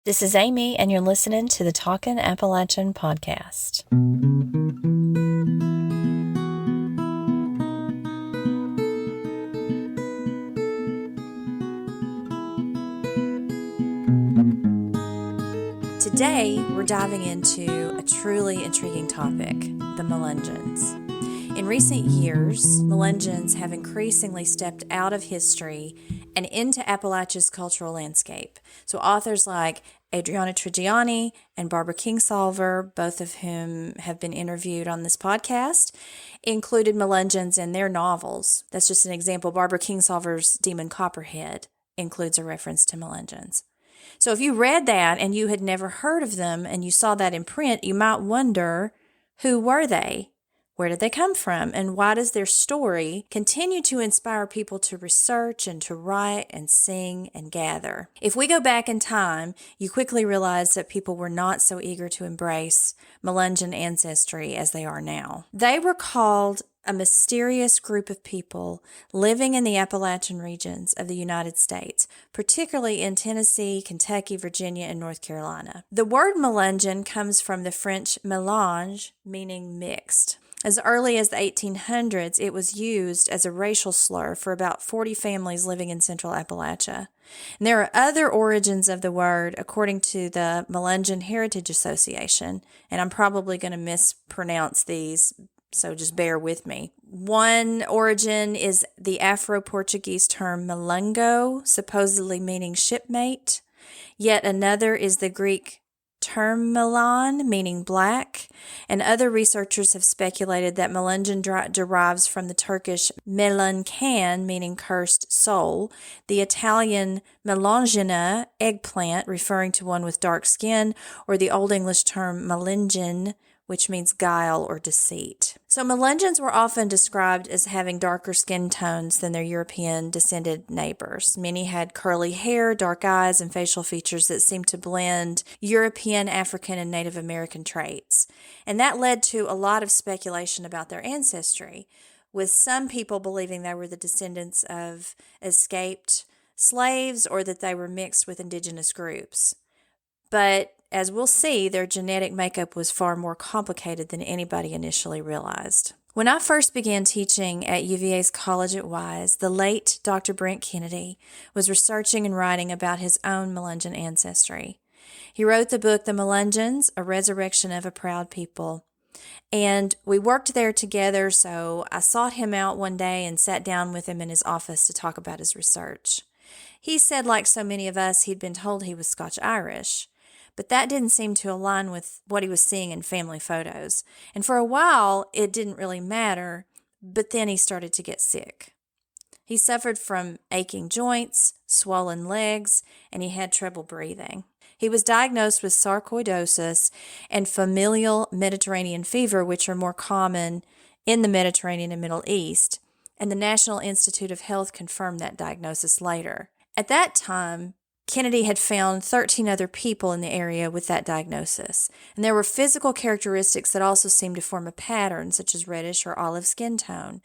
This is Amy, and you're listening to the Talkin' Appalachian podcast. Today, we're diving into a truly intriguing topic, the Melungeons. In recent years, Melungeons have increasingly stepped out of history and into Appalachia's cultural landscape. So authors like Adriana Trigiani and Barbara Kingsolver, both of whom have been interviewed on this podcast, included Melungeons in their novels. That's just an example. Barbara Kingsolver's Demon Copperhead includes a reference to Melungeons. So if you read that and you had never heard of them and you saw that in print, you might wonder, who were they? Where did they come from? And why does their story continue to inspire people to research and to write and sing and gather? If we go back in time, you quickly realize that people were not so eager to embrace Melungeon ancestry as they are now. They were called a mysterious group of people living in the Appalachian regions of the United States, particularly in Tennessee, Kentucky, Virginia, and North Carolina. The word Melungeon comes from the French mélange, meaning mixed. As early as the 1800s, it was used as a racial slur for about 40 families living in central Appalachia. And there are other origins of the word according to the Melungeon Heritage Association, and I'm probably going to mispronounce these, so just bear with me. One origin is the Afro-Portuguese term melungo, supposedly meaning shipmate. Yet another is the Greek term melon, meaning black, and other researchers have speculated that Melungeon derives from the Turkish Melungeon, meaning cursed soul, the Italian Melungeona, eggplant, referring to one with dark skin, or the Old English term Melungeon, which means guile or deceit. So Melungeons were often described as having darker skin tones than their European-descended neighbors. Many had curly hair, dark eyes, and facial features that seemed to blend European, African, and Native American traits. And that led to a lot of speculation about their ancestry, with some people believing they were the descendants of escaped slaves or that they were mixed with indigenous groups. But as we'll see, their genetic makeup was far more complicated than anybody initially realized. When I first began teaching at UVA's College at Wise, the late Dr. Brent Kennedy was researching and writing about his own Melungeon ancestry. He wrote the book, The Melungeons, A Resurrection of a Proud People. And we worked there together, so I sought him out one day and sat down with him in his office to talk about his research. He said, like so many of us, he'd been told he was Scotch-Irish. But that didn't seem to align with what he was seeing in family photos. And for a while, it didn't really matter, but then he started to get sick. He suffered from aching joints, swollen legs, and he had trouble breathing. He was diagnosed with sarcoidosis and familial Mediterranean fever, which are more common in the Mediterranean and Middle East, and the National Institute of Health confirmed that diagnosis later. At that time, Kennedy had found 13 other people in the area with that diagnosis, and there were physical characteristics that also seemed to form a pattern, such as reddish or olive skin tone.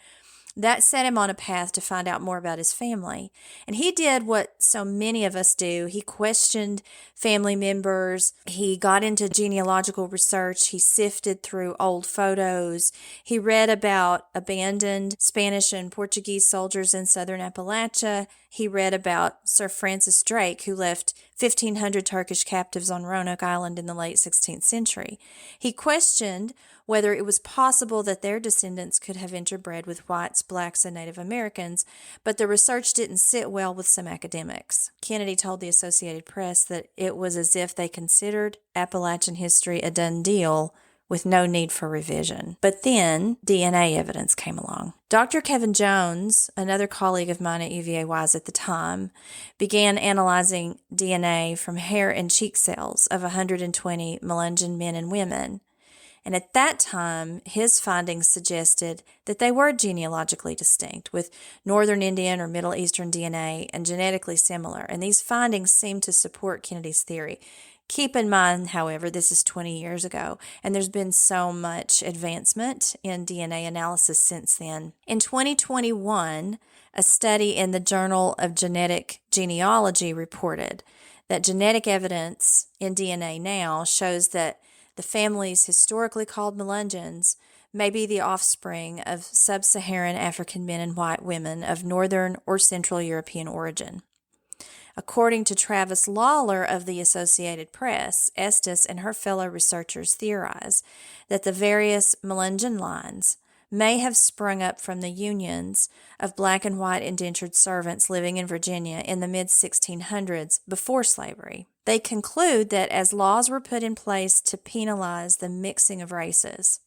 That set him on a path to find out more about his family. And he did what so many of us do. He questioned family members. He got into genealogical research. He sifted through old photos. He read about abandoned Spanish and Portuguese soldiers in southern Appalachia. He read about Sir Francis Drake, who left 1,500 Turkish captives on Roanoke Island in the late 16th century. He questioned whether it was possible that their descendants could have interbred with whites, blacks, and Native Americans, but the research didn't sit well with some academics. Kennedy told the Associated Press that it was as if they considered Appalachian history a done deal with no need for revision. But then DNA evidence came along. Dr. Kevin Jones, another colleague of mine at UVA-Wise at the time, began analyzing DNA from hair and cheek cells of 120 Melungeon men and women. And at that time, his findings suggested that they were genealogically distinct, with Northern Indian or Middle Eastern DNA and genetically similar. And these findings seemed to support Kennedy's theory. Keep in mind, however, this is 20 years ago, and there's been so much advancement in DNA analysis since then. In 2021, a study in the Journal of Genetic Genealogy reported that genetic evidence in DNA now shows that the families historically called Melungeons may be the offspring of sub-Saharan African men and white women of Northern or Central European origin. According to Travis Lawler of the Associated Press, Estes and her fellow researchers theorize that the various Melungeon lines may have sprung up from the unions of black and white indentured servants living in Virginia in the mid-1600s before slavery. They conclude that as laws were put in place to penalize the mixing of races,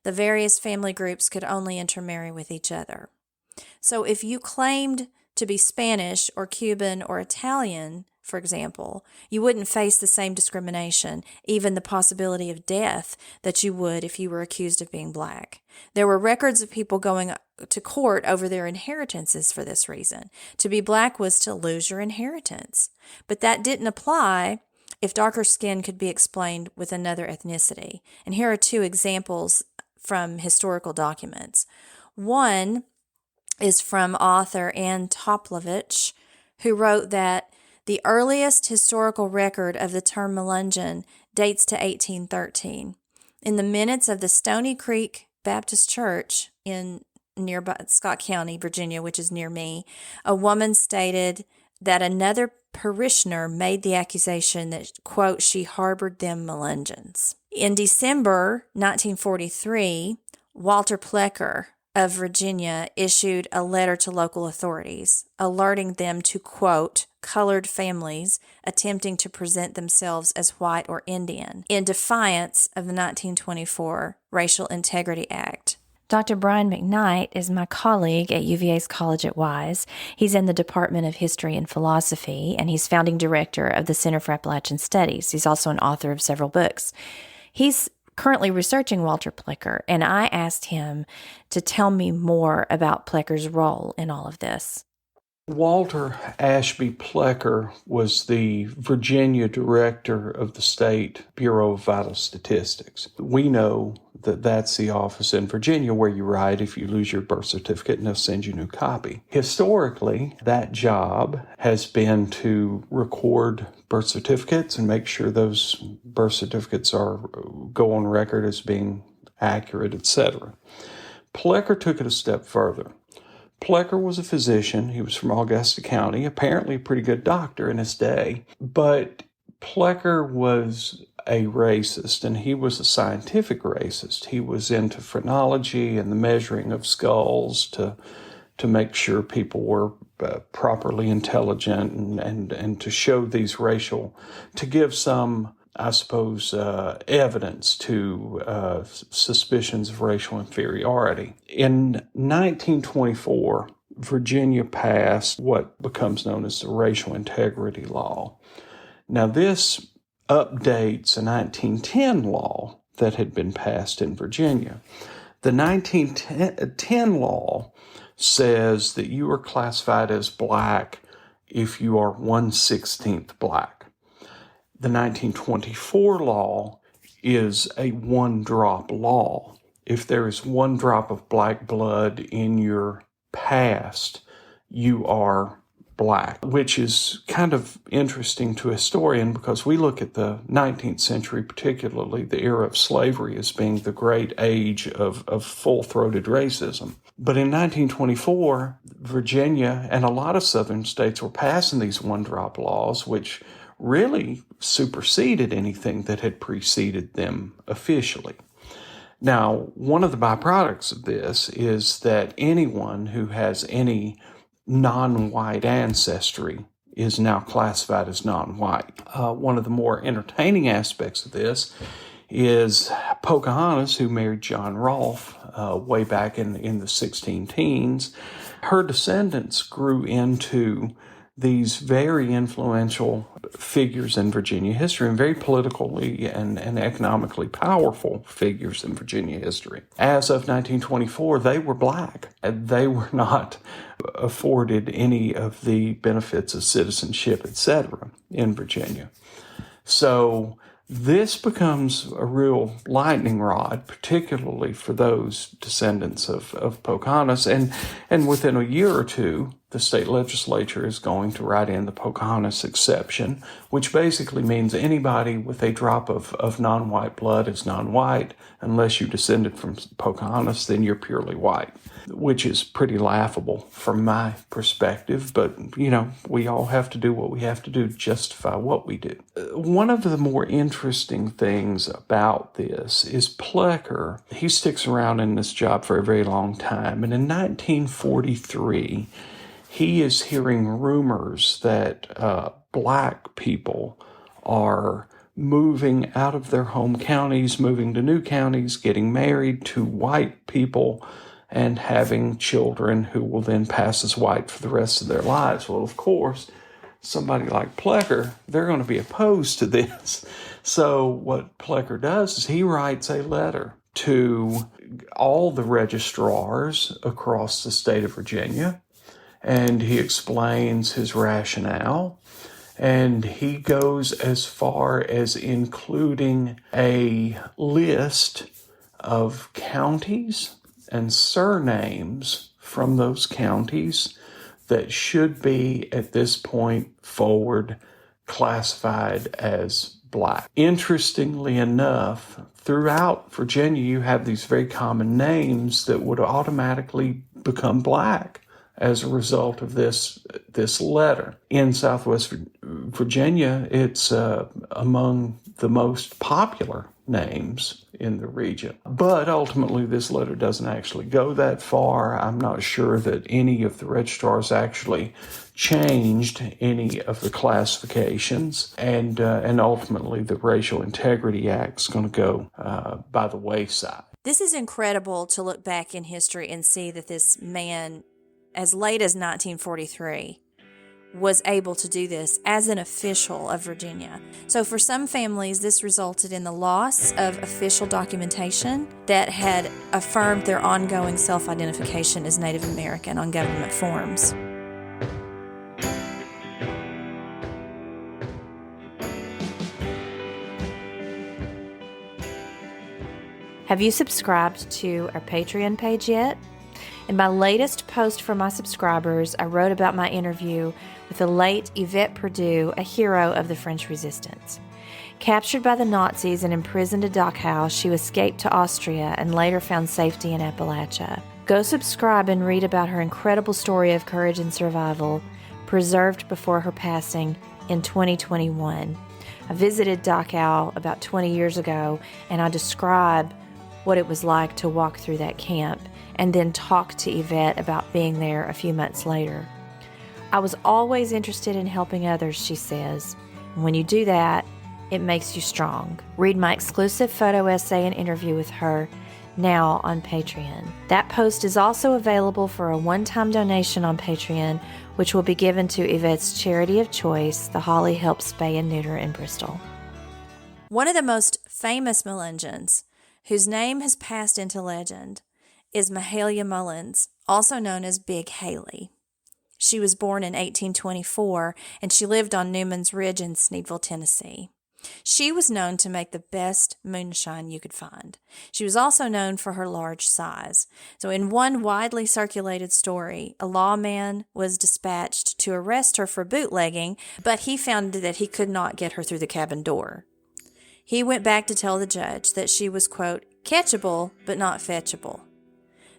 the various family groups could only intermarry with each other. So if you claimed to be Spanish or Cuban or Italian, for example, you wouldn't face the same discrimination, even the possibility of death, that you would if you were accused of being black. There were records of people going to court over their inheritances for this reason. To be black was to lose your inheritance. But that didn't apply if darker skin could be explained with another ethnicity. And here are two examples from historical documents. One is from author Ann Toplovich, who wrote that the earliest historical record of the term Melungeon dates to 1813. In the minutes of the Stony Creek Baptist Church in nearby Scott County, Virginia, which is near me, a woman stated that another parishioner made the accusation that, quote, she harbored them Melungeons. In December 1943, Walter Plecker of Virginia issued a letter to local authorities, alerting them to, quote, colored families attempting to present themselves as white or Indian, in defiance of the 1924 Racial Integrity Act. Dr. Brian McKnight is my colleague at UVA's College at Wise. He's in the Department of History and Philosophy, and he's founding director of the Center for Appalachian Studies. He's also an author of several books. He's currently researching Walter Plecker, and I asked him to tell me more about Plecker's role in all of this. Walter Ashby Plecker was the Virginia director of the State Bureau of Vital Statistics. We know that that's the office in Virginia where you write if you lose your birth certificate and they'll send you a new copy. Historically, that job has been to record birth certificates and make sure those birth certificates go on record as being accurate, etc. Plecker took it a step further. Plecker was a physician. He was from Augusta County, apparently a pretty good doctor in his day. But Plecker was a racist, and he was a scientific racist. He was into phrenology and the measuring of skulls to make sure people were properly intelligent and to show these to give some, I suppose, evidence to suspicions of racial inferiority. In 1924, Virginia passed what becomes known as the Racial Integrity Law. Now, this updates a 1910 law that had been passed in Virginia. The 1910 law says that you are classified as black if you are 1/16 black. The 1924 law is a one-drop law. If there is one drop of black blood in your past, you are black, which is kind of interesting to a historian because we look at the 19th century, particularly the era of slavery, as being the great age of full-throated racism. But in 1924, Virginia and a lot of southern states were passing these one-drop laws, which really superseded anything that had preceded them officially. Now, one of the byproducts of this is that anyone who has any non-white ancestry is now classified as non-white. One of the more entertaining aspects of this is Pocahontas, who married John Rolfe way back in the 16 teens. Her descendants grew into these very influential figures in Virginia history and very politically and economically powerful figures in Virginia history. As of 1924, they were black. They were not afforded any of the benefits of citizenship, etc. in Virginia. So this becomes a real lightning rod, particularly for those descendants of Pocahontas. And within a year or two, the state legislature is going to write in the Pocahontas exception, which basically means anybody with a drop of non-white blood is non-white. Unless you descended from Pocahontas, then you're purely white, which is pretty laughable from my perspective. But, we all have to do what we have to do to justify what we do. One of the more interesting things about this is Plecker. He sticks around in this job for a very long time. And in 1943, he is hearing rumors that black people are moving out of their home counties, moving to new counties, getting married to white people, and having children who will then pass as white for the rest of their lives. Well, of course, somebody like Plecker, they're going to be opposed to this. So what Plecker does is he writes a letter to all the registrars across the state of Virginia, and he explains his rationale. And he goes as far as including a list of counties and surnames from those counties that should be, at this point forward, classified as black. Interestingly enough, throughout Virginia, you have these very common names that would automatically become black as a result of this letter. In Southwest Virginia, it's among the most popular names in the region. But ultimately, this letter doesn't actually go that far. I'm not sure that any of the registrars actually changed any of the classifications, and ultimately the Racial Integrity Act is going to go by the wayside. This is incredible to look back in history and see that this man, as late as 1943, was able to do this as an official of Virginia. So for some families, this resulted in the loss of official documentation that had affirmed their ongoing self-identification as Native American on government forms. Have you subscribed to our Patreon page yet? In my latest post for my subscribers, I wrote about my interview with the late Yvette Perdue, a hero of the French Resistance. Captured by the Nazis and imprisoned at Dachau, she escaped to Austria and later found safety in Appalachia. Go subscribe and read about her incredible story of courage and survival, preserved before her passing in 2021. I visited Dachau about 20 years ago, and I describe what it was like to walk through that camp and then talk to Yvette about being there a few months later. I was always interested in helping others, she says. And when you do that, it makes you strong. Read my exclusive photo essay and interview with her now on Patreon. That post is also available for a one-time donation on Patreon, which will be given to Yvette's charity of choice, the Holly Helps Spay and Neuter in Bristol. One of the most famous Melungeons, whose name has passed into legend, is Mahalia Mullins, also known as Big Haley. She was born in 1824, and she lived on Newman's Ridge in Sneedville, Tennessee. She was known to make the best moonshine you could find. She was also known for her large size. So in one widely circulated story, a lawman was dispatched to arrest her for bootlegging, but he found that he could not get her through the cabin door. He went back to tell the judge that she was, quote, catchable but not fetchable.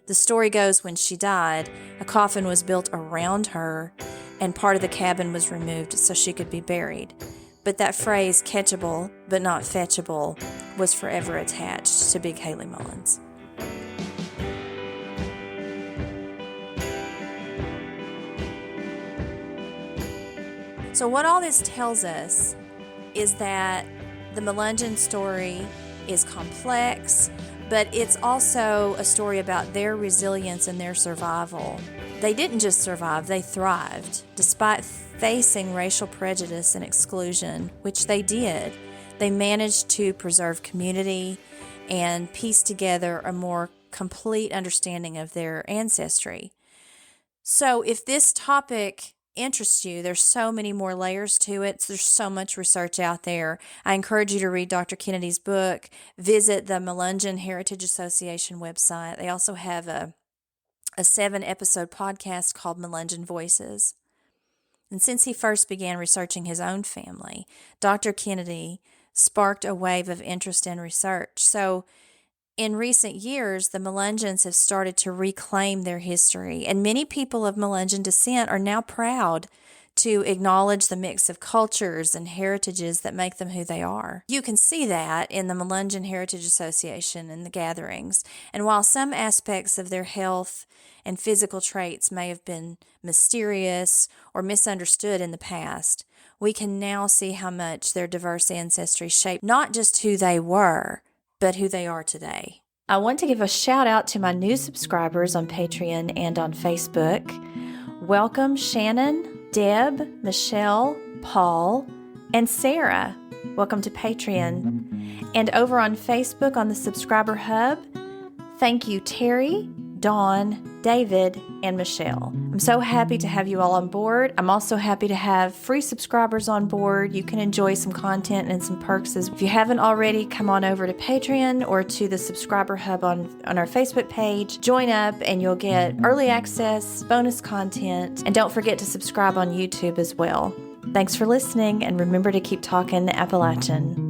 The story goes when she died, a coffin was built around her and part of the cabin was removed so she could be buried. But that phrase, catchable but not fetchable, was forever attached to Big Haley Mullins. So what all this tells us is that the Melungeon story is complex, but it's also a story about their resilience and their survival. They didn't just survive, they thrived. Despite facing racial prejudice and exclusion, which they did, they managed to preserve community and piece together a more complete understanding of their ancestry. So if this topic interests you, there's so many more layers to it. There's so much research out there. I encourage you to read Dr. Kennedy's book, visit the Melungeon Heritage Association website. They also have a a 7-episode podcast called Melungeon Voices. And since he first began researching his own family, Dr. Kennedy sparked a wave of interest in research. So in recent years, the Melungeons have started to reclaim their history, and many people of Melungeon descent are now proud to acknowledge the mix of cultures and heritages that make them who they are. You can see that in the Melungeon Heritage Association and the gatherings. And while some aspects of their health and physical traits may have been mysterious or misunderstood in the past, we can now see how much their diverse ancestry shaped not just who they were, but who they are today. I want to give a shout out to my new subscribers on Patreon and on Facebook. Welcome Shannon, Deb, Michelle, Paul, and Sarah. Welcome to Patreon. And over on Facebook on the Subscriber Hub, thank you Terry, Dawn, David, and Michelle. I'm so happy to have you all on board. I'm also happy to have free subscribers on board. You can enjoy some content and some perks. If you haven't already, come on over to Patreon or to the Subscriber Hub on our Facebook page. Join up and you'll get early access, bonus content, and don't forget to subscribe on YouTube as well. Thanks for listening, and remember to keep talking Appalachian.